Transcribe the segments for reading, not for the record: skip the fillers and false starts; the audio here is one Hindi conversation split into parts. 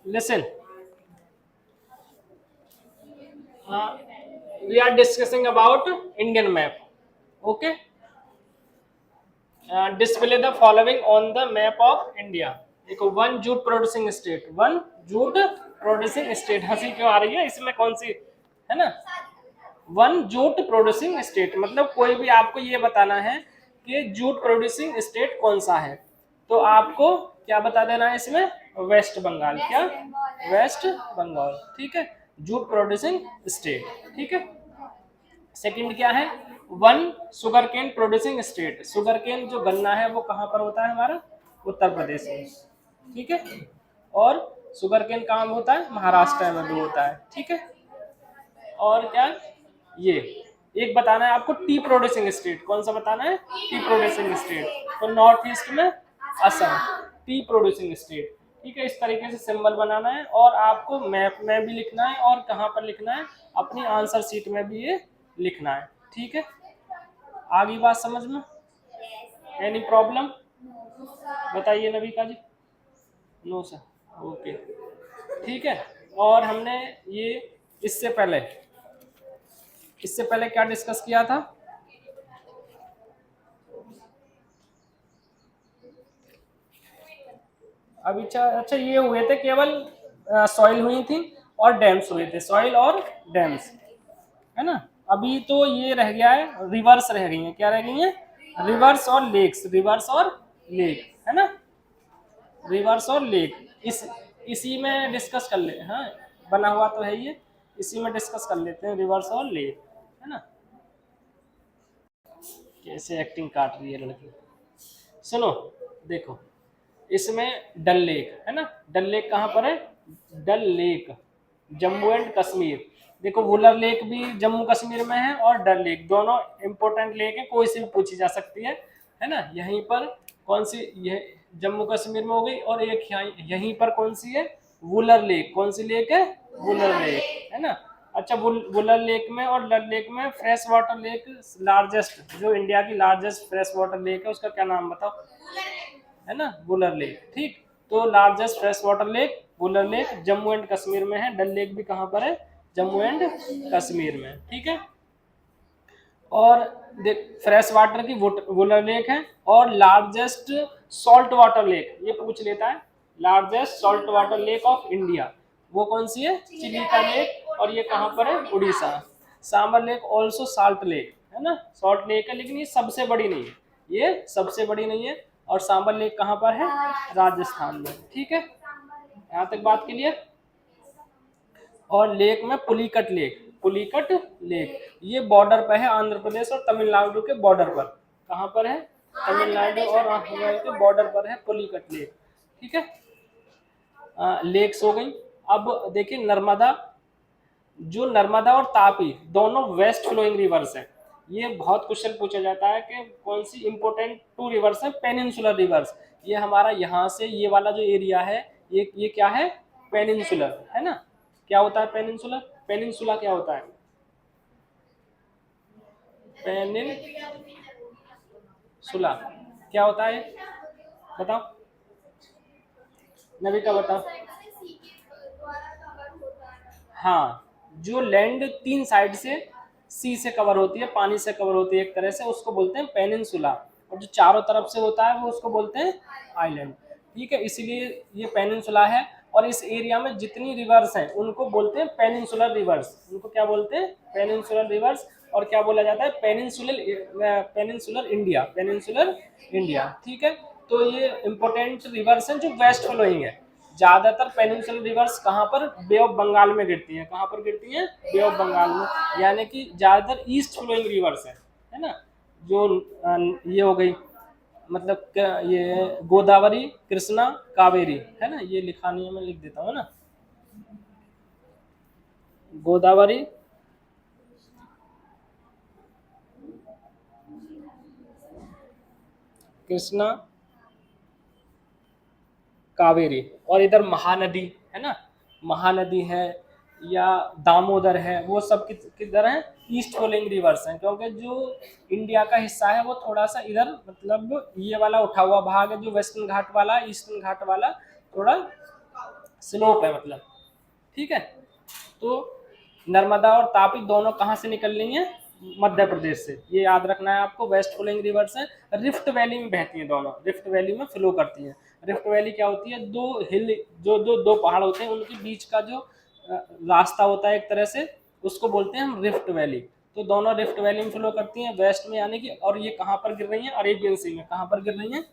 Listen, we are discussing about Indian map. Okay, display the following on the map of India. देखो, one jute producing state, one jute producing state. हंसी क्यों आ रही है इसमें, कौन सी है ना? वन जूट प्रोड्यूसिंग स्टेट मतलब कोई भी आपको ये बताना है कि जूट प्रोड्यूसिंग स्टेट कौन सा है, तो आपको क्या बता देना है इसमें? वेस्ट बंगाल। क्या? वेस्ट बंगाल। ठीक है, जूट प्रोड्यूसिंग स्टेट। ठीक है। सेकंड क्या है? One sugarcane producing state. Sugarcane जो गन्ना है वो कहाँ पर होता है? हमारा उत्तर प्रदेश में। ठीक है। और शुगर केन कहाँ होता है? महाराष्ट्र में भी होता है। ठीक है। और क्या? ये एक बताना है आपको, टी प्रोड्यूसिंग स्टेट। कौन सा बताना है? T producing state. तो नॉर्थ ईस्ट में असम, टी प्रोड्यूसिंग स्टेट। ठीक है, इस तरीके से सिंबल बनाना है और आपको मैप में भी लिखना है और कहाँ पर लिखना है? अपनी आंसर शीट में भी ये लिखना है। ठीक है, आगे बात समझ में? एनी प्रॉब्लम बताइए Navika ji. No sir, okay. ठीक है। और हमने ये इससे पहले क्या डिस्कस किया था? अभी अच्छा ये हुए थे केवल सॉइल हुई थी और डैम्स हुए थे, सॉइल और डैम्स, है ना? अभी तो ये रह गया है, रिवर्स रह गई है। क्या रह गई है? रिवर्स और लेक्स, रिवर्स और लेक, है ना? रिवर्स और लेक, इसी में डिस्कस कर ले। हाँ, बना हुआ तो है ये, इसी में डिस्कस कर लेते हैं, रिवर्स और लेक, है ना? कैसे एक्टिंग काट रही है लड़की। सुनो, देखो, इसमें डल लेक है ना? डल लेक कहाँ पर है? डल लेक जम्मू एंड कश्मीर। देखो, वुलर लेक भी जम्मू कश्मीर में है और डल लेक, दोनों इंपॉर्टेंट लेक है, कोई से भी पूछी जा सकती है ना? यहीं पर कौन सी, यह जम्मू कश्मीर में हो गई, और एक यहीं पर कौन सी है? वुलर लेक। कौन सी लेक है? वुलर लेक, है ना? अच्छा, वुलर लेक में और डल लेक में फ्रेश वाटर लेक लार्जेस्ट, जो इंडिया की लार्जेस्ट फ्रेश वाटर लेक है, उसका क्या नाम बताओ? है ना? वुलर लेक। ठीक, तो largest fresh water lake Wular lake Jammu and Kashmir में है। डल लेक भी कहाँ पर है? जम्मू एंड कश्मीर में। ठीक है। और देख, फ्रेश वाटर की वुलर लेक है, और लार्जेस्ट सॉल्ट वाटर लेक ये पूछ लेता है, largest salt water lake of India वो कौन सी है? चिलिका लेक। और ये कहाँ पर है? Orissa. Sambhar lake also salt lake, है ना? सॉल्ट लेक है, लेकिन ये सबसे बड़ी नहीं है, ये सबसे बड़ी नहीं है। और सांबर लेक कहाँ पर है? राजस्थान में। ठीक है, यहाँ तक बात क्लियर? और लेक में पुलिकट लेक, पुलिकट लेक ये बॉर्डर पर है, आंध्र प्रदेश और तमिलनाडु के बॉर्डर पर। कहाँ पर है? तमिलनाडु और आंध्र के बॉर्डर पर है पुलिकट लेक। ठीक है, लेक्स हो गई। अब देखिए, नर्मदा, जो नर्मदा और तापी दोनों वेस्ट फ्लोइंग रिवर्स हैं। ये बहुत क्वेश्चन पूछा जाता है कि कौन सी इंपोर्टेंट टू रिवर्स है? Peninsular reverse. ये हमारा यहाँ से ये वाला जो एरिया है, ये क्या है? पेनिनसुलर, है ना? क्या होता है पेनिनसुलर? पेनिनसुला क्या होता है? पेनिनसुला क्या होता है? बताओ, नविका बताओ। हाँ, जो लैंड तीन साइड से सी से कवर होती है, पानी से कवर होती है एक तरह से, उसको बोलते हैं पेनिनसुला। और जो चारों तरफ से होता है वो उसको बोलते हैं आइलैंड। ठीक है, इसीलिए ये पेनिनसुला है। और इस एरिया में जितनी रिवर्स हैं उनको बोलते हैं पेनिनसुलर रिवर्स। उनको क्या बोलते हैं? Peninsular reverse. और क्या बोला जाता है? Peninsular India, peninsular India. ठीक है, तो ये इंपॉर्टेंट रिवर्स हैं जो वेस्ट फ्लोइंग है। ज्यादातर पेनिनसुलर रिवर्स कहाँ पर? बे ऑफ बंगाल में गिरती हैं। कहाँ पर गिरती हैं? बे ऑफ बंगाल में। यानी कि ज्यादातर ईस्ट फ्लोइंग रिवर्स है ना? जो ये हो गई, मतलब ये गोदावरी, कृष्णा, कावेरी, है ना? ये लिखा नहीं है, मैं लिख देता हूँ ना। गोदावरी, कृष्णा, कावेरी, और इधर महानदी, है ना? महानदी है या दामोदर है, वो सब किधर है? ईस्ट फ्लोइंग रिवर्स हैं। क्योंकि जो इंडिया का हिस्सा है वो थोड़ा सा इधर, मतलब ये वाला उठा हुआ भाग है जो वेस्टर्न घाट वाला, ईस्टर्न घाट वाला, थोड़ा स्लोप है मतलब, ठीक है। तो नर्मदा और तापी दोनों कहाँ से निकल रही हैं? मध्य प्रदेश से, ये याद रखना है आपको। वेस्ट फ्लोइंग रिवर्स है, रिफ्ट वैली में बहती हैं दोनों, रिफ्ट वैली में फ्लो करती हैं। रिफ्ट वैली क्या होती है? दो हिल, जो जो दो पहाड़ होते हैं उनके बीच का जो रास्ता होता है एक तरह से, उसको बोलते हैं हम रिफ्ट वैली। तो दोनों रिफ्ट वैली में फ्लो करती हैं वेस्ट में, यानी कि, और ये कहाँ पर गिर रही हैं? अरेबियन सी में। कहाँ पर गिर रही हैं?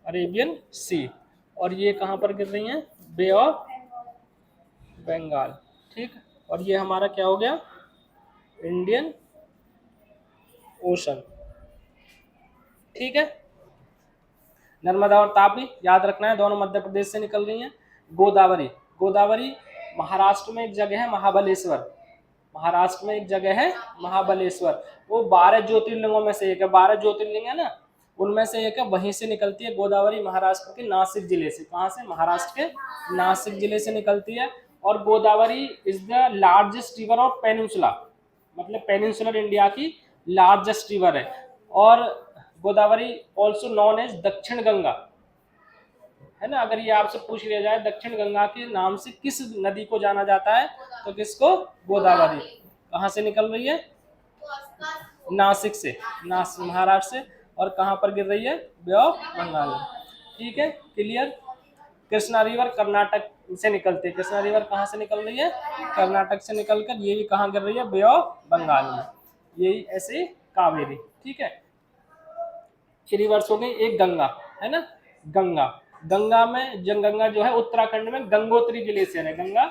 अरेबियन सी। और ये कहाँ पर गिर रही हैं? बे ऑफ बंगाल, ठीक। और ये हमारा क्या हो गया? इंडियन ओशन, ठीक है। नर्मदा और तापी याद रखना है, दोनों मध्य प्रदेश से निकल रही हैं। गोदावरी, गोदावरी महाराष्ट्र में एक जगह है महाबलेश्वर, महाराष्ट्र में एक जगह है महाबलेश्वर, वो 12 ज्योतिर्लिंगों में से एक है। 12 ज्योतिर्लिंग है ना, उनमें से एक है, वहीं से निकलती है गोदावरी, महाराष्ट्र के नासिक जिले से। कहाँ से? महाराष्ट्र के नासिक जिले से निकलती है। और Godavari is the largest river of peninsula, मतलब पेनिनसुलर इंडिया की लार्जेस्ट रिवर है। और गोदावरी ऑल्सो नॉन एज दक्षिण गंगा, है ना। अगर ये आपसे पूछ लिया जाए दक्षिण गंगा के नाम से किस नदी को जाना जाता है, तो किसको? गोदावरी। कहाँ से निकल रही है? नासिक से, नासिक महाराष्ट्र से। और कहाँ पर गिर रही है? बे ऑफ बंगाल में, ठीक है, क्लियर। कृष्णा रिवर कर्नाटक से निकलती है। कृष्णा रिवर कहाँ से निकल रही है? कर्नाटक से निकलकर ये भी कहाँ गिर रही है? बे ऑफ बंगाल में। यही ऐसे कावेरी, ठीक है। रिवर्स हो गई। एक गंगा है ना, गंगा, गंगा में गंगा जो है उत्तराखंड में गंगोत्री ग्लेशियर है। गंगा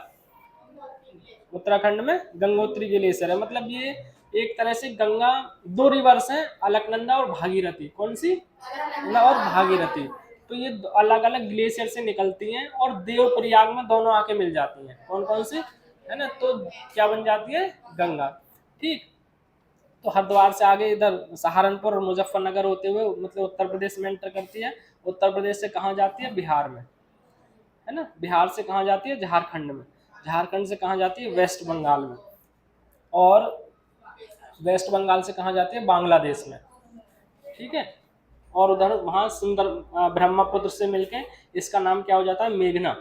उत्तराखंड में गंगोत्री ग्लेशियर है, मतलब ये एक तरह से गंगा, दो रिवर्स हैं, अलकनंदा और भागीरथी। कौन सी? अलकनंदा और भागीरथी। तो ये अलग अलग ग्लेशियर से निकलती हैं और देवप्रयाग में दोनों आके मिल जाती हैं। कौन कौन सी? है ना, तो क्या बन जाती है? गंगा, ठीक। तो हरिद्वार से आगे इधर सहारनपुर और मुजफ्फरनगर होते हुए मतलब उत्तर प्रदेश में एंटर करती है। उत्तर प्रदेश से कहाँ जाती है? बिहार में, है ना। बिहार से कहाँ जाती है? झारखंड में। झारखंड से कहाँ जाती है? वेस्ट बंगाल में। और वेस्ट बंगाल से कहाँ जाती है? बांग्लादेश में, ठीक है। और उधर वहाँ सुंदर ब्रह्मपुत्र से मिलके इसका नाम क्या हो जाता है? मेघना।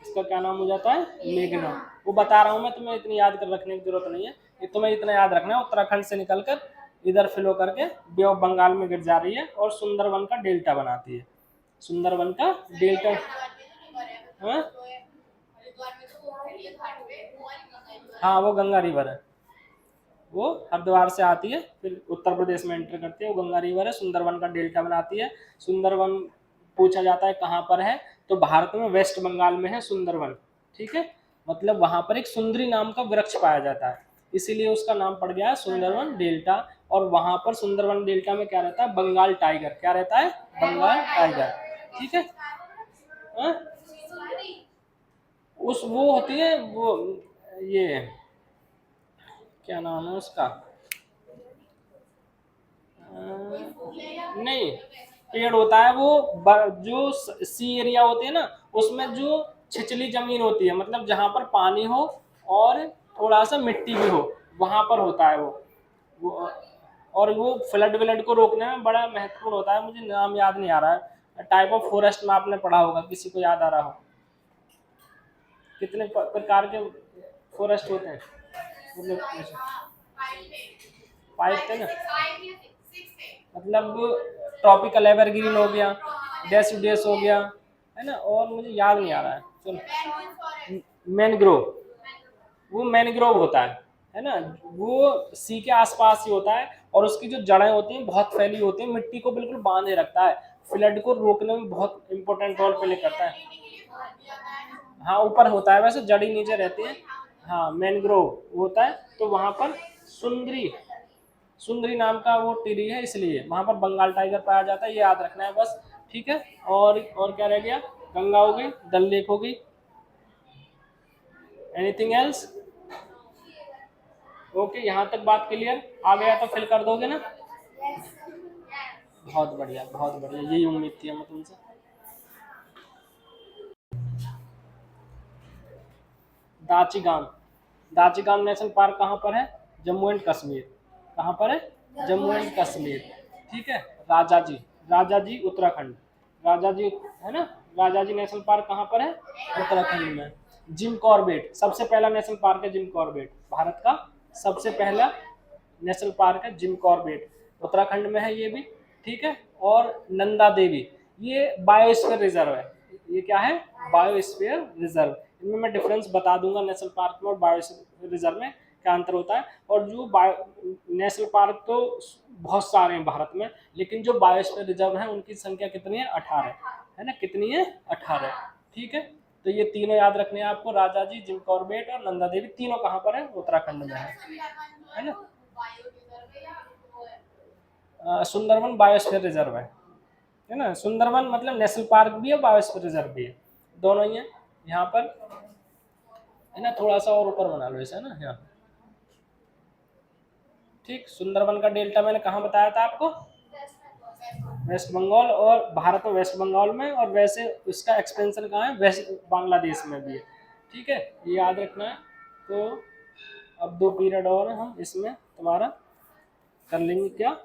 इसका क्या नाम हो जाता है? मेघना। वो बता रहा हूँ मैं तुम्हें, इतनी याद कर रखने की जरूरत नहीं है, ये तुम्हें इतना याद रखना है, उत्तराखंड से निकलकर इधर फ्लो करके बे ऑफ बंगाल में गिर जा रही है और सुंदरवन का डेल्टा बनाती है। सुंदरवन का डेल्टा, हाँ हाँ, वो गंगा रिवर है, वो हरिद्वार से आती है फिर उत्तर प्रदेश में एंटर करती है, वो गंगा रिवर है, सुंदरवन का डेल्टा बनाती है। सुंदरवन पूछा जाता है कहाँ पर है, तो भारत में वेस्ट बंगाल में है सुंदरवन, ठीक है। मतलब वहां पर एक सुंदरी नाम का वृक्ष पाया जाता है, इसीलिए उसका नाम पड़ गया है सुंदरवन डेल्टा। और वहां पर सुंदरवन डेल्टा में क्या रहता है? बंगाल टाइगर। क्या रहता है? बंगाल टाइगर, ठीक है। हाँ? उस वो होती है वो, ये क्या नाम है उसका? नहीं, पेड़ होता है वो, जो सी एरिया होते हैं ना, उसमें जो छिछली जमीन होती है, मतलब जहाँ पर पानी हो और थोड़ा सा मिट्टी भी हो, वहां पर होता है वो और वो फ्लड व्लड को रोकने में बड़ा महत्वपूर्ण होता है। मुझे नाम याद नहीं आ रहा है। टाइप ऑफ फॉरेस्ट में आपने पढ़ा होगा, किसी को याद आ रहा हो? कितने प्रकार के फॉरेस्ट होते हैं? मतलब फाइव थे ना, मतलब ट्रॉपिकल एवरग्रीन हो गया, डेसिडुयस हो गया, है ना, और मुझे याद नहीं आ रहा है। चलो, मैनग्रोव, वो मैनग्रोव होता है ना, वो सी के आसपास ही होता है और उसकी जो जड़ें होती हैं बहुत फैली होती हैं, मिट्टी को बिल्कुल बांधे रखता है, फ्लड को रोकने में बहुत इंपॉर्टेंट रोल प्ले करता है। हाँ, ऊपर होता है वैसे, जड़ी नीचे रहती है। हाँ, मैनग्रोव होता है। तो वहां पर सुंदरी, सुंदरी नाम का वो टिरी है, इसलिए वहां पर बंगाल टाइगर पाया जाता है, ये याद रखना है बस, ठीक है। और क्या रह गया? गंगा हो गई, डल लेक हो गई, एनीथिंग एल्स? ओके, यहाँ तक बात क्लियर? आ गया तो फिल कर दोगे ना? बहुत बढ़िया, बहुत बढ़िया, यही उम्मीद थी हमें तुमसे। दाचीगाम, दाचीगाम नेशनल पार्क कहाँ पर है? जम्मू एंड कश्मीर। कहाँ पर है? जम्मू एंड कश्मीर, ठीक है। राजा जी, राजाजी उत्तराखंड, राजाजी है ना, राजाजी नेशनल पार्क कहाँ पर है, उत्तराखंड में। जिम कॉर्बेट सबसे पहला नेशनल पार्क है, जिम कॉर्बेट भारत का सबसे पहला नेशनल पार्क है जिम कॉर्बेट, उत्तराखंड में है ये भी, ठीक है। और नंदा देवी ये बायोस्फीयर रिजर्व है, ये क्या है, बायोस्फीयर रिजर्व। इनमें मैं डिफरेंस बता दूंगा नेशनल पार्क में और बायोस्फीयर रिजर्व में क्या अंतर होता है। और जो नेशनल पार्क तो बहुत सारे हैं भारत में, लेकिन जो बायोस्फीयर रिजर्व है उनकी संख्या कितनी है, 18 है ना, कितनी है, 18, ठीक है। तो ये तीनों याद रखने हैं आपको, राजाजी, जिम कॉर्बेट और नंदा देवी, तीनों कहाँ पर है, उत्तराखंड में है ना। सुंदरवन बायोस्फीयर रिजर्व है ना, सुंदरवन मतलब नेशनल पार्क भी है, बायोस्फीयर रिजर्व भी है, दोनों ही है यहाँ पर, है ना। थोड़ा सा और ऊपर बना लो इसे, है ना, यहाँ, ठीक। सुंदरवन का डेल्टा मैंने कहाँ बताया था आपको, वेस्ट बंगाल, और भारत में वेस्ट बंगाल में, और वैसे उसका एक्सपेंशन कहाँ है, वेस्ट बांग्लादेश में भी है, ठीक है, ये याद रखना है। तो अब 2 पीरियड और हम इसमें तुम्हारा कर लेंगे क्या,